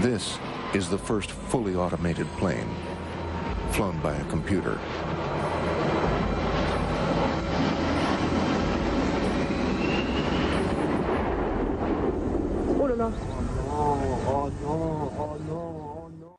This is the first fully automated plane, flown by a computer. Oh là là. Oh no, oh no, oh no.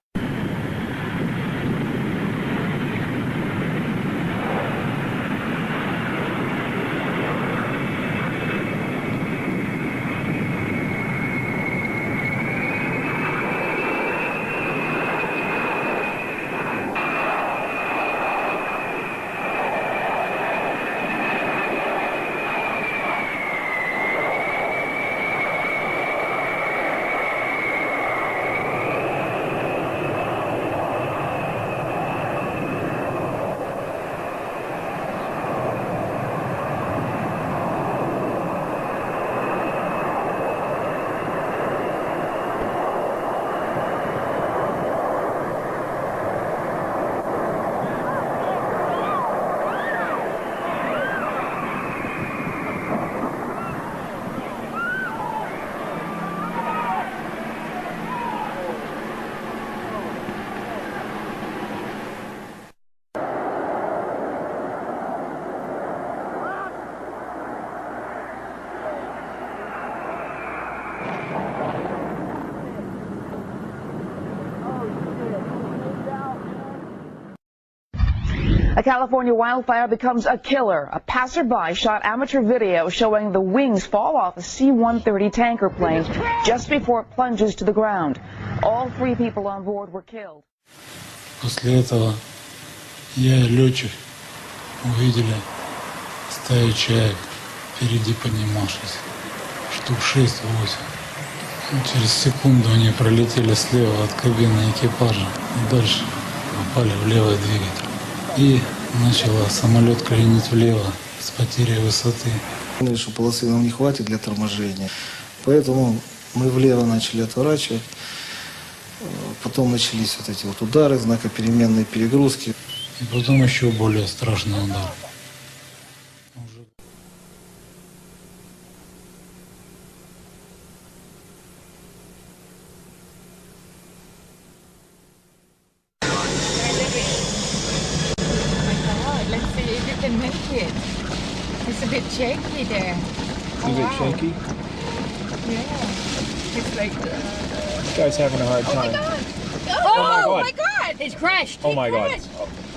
A California wildfire becomes a killer. A passerby shot amateur video showing the wings fall off a C-130 tanker plane just before it plunges to the ground. All 3 people on board were killed. После этого я и летчик увидели стаю чаек впереди поднимавшись, штук 6-8. Через секунду они пролетели слева от кабины экипажа и дальше попали в левый двигатель. И начало самолет клинить влево с потерей высоты. Поняли, что полосы нам не хватит для торможения, поэтому мы влево начали отворачивать. Потом начались вот эти вот удары, знакопеременные перегрузки. И потом еще более страшный удар. Let's see if you can make it. It's a bit shaky there. It's a bit shaky. Yeah. It's like This guy's having a hard time. Oh my god! It's crashed. Oh my god.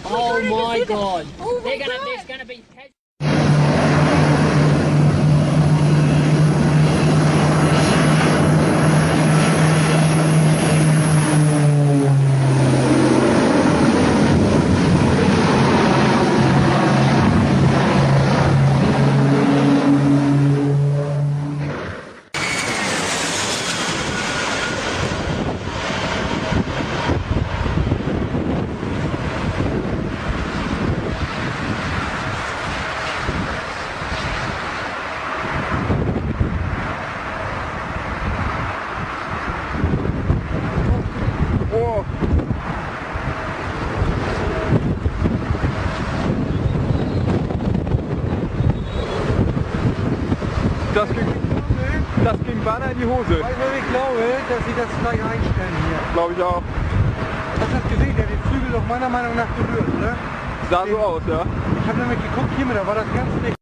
Oh my god. Oh my god. There's gonna be Das ging beinahe in die Hose. Ich glaube, dass sie das gleich einstellen hier. Glaube ich auch. Hast du das gesehen? Der hat den Flügel doch meiner Meinung nach berührt, oder? Sah so aus, ja. Ich habe nämlich geguckt, hier mit, da war das ganz dicht.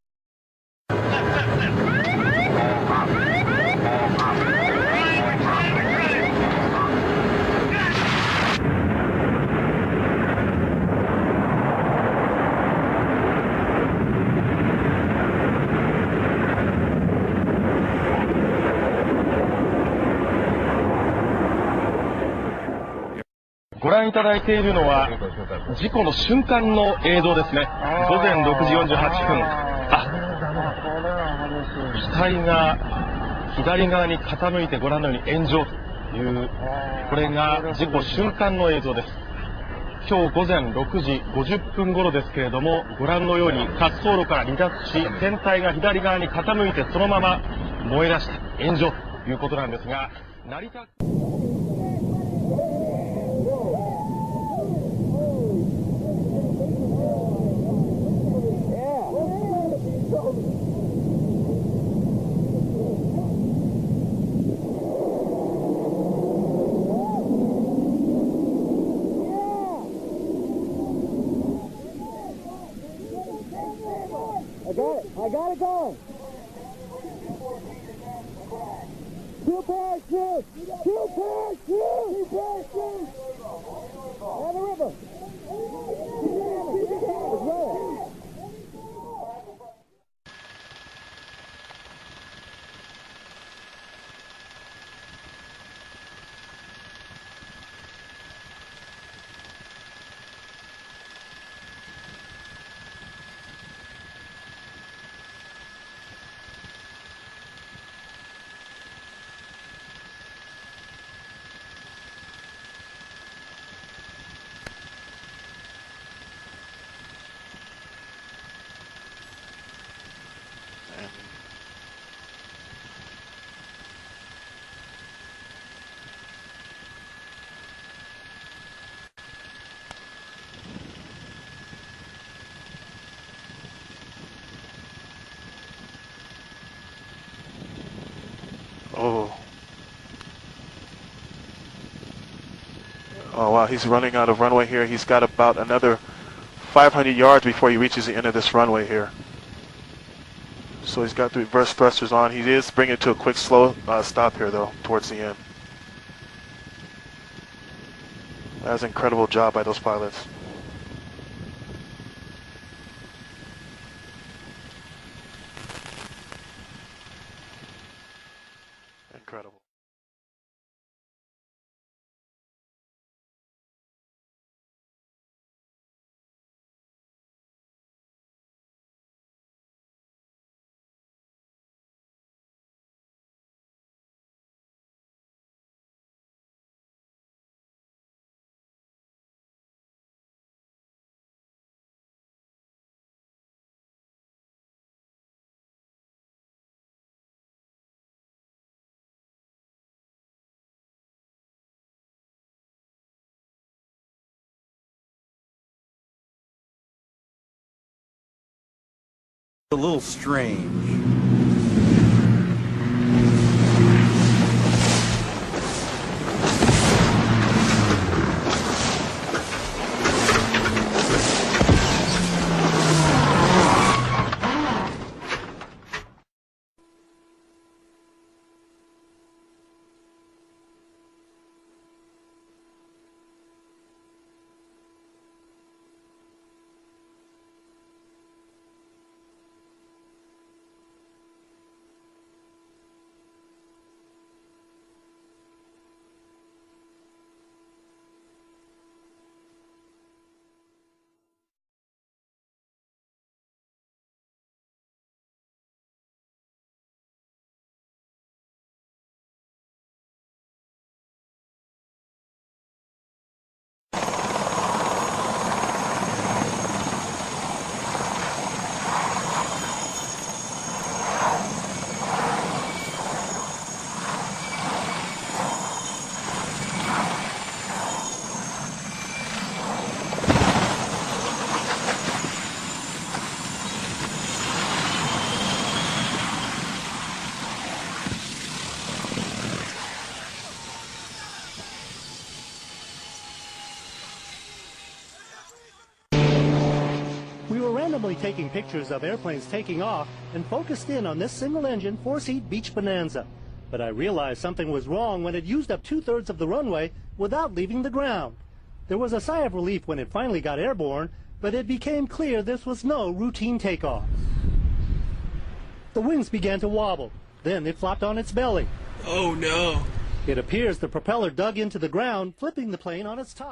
ご覧いただいているのは事故の瞬間の映像ですね。午前6時48分。機体が左側に傾いてご覧のように炎上という、これが事故瞬間の映像です。今日午前6時50分頃ですけれども、ご覧のように滑走路から離脱し、船体が左側に傾いてそのまま燃え出した炎上ということなんですが、成田 Gotta go. Two parachutes. Two parachutes. Two parachutes. On the river. Let's roll. Oh. Oh wow, he's running out of runway here. He's got about another 500 yards before he reaches the end of this runway here. So he's got the reverse thrusters on. He is bringing it to a quick slow stop here though, towards the end. That was an incredible job by those pilots. Incredible. A little strange. Randomly taking pictures of airplanes taking off and focused in on this single-engine, four-seat Beach Bonanza. But I realized something was wrong when it used up 2/3 of the runway without leaving the ground. There was a sigh of relief when it finally got airborne, but it became clear this was no routine takeoff. The wings began to wobble. Then it flopped on its belly. Oh no! It appears the propeller dug into the ground, flipping the plane on its top.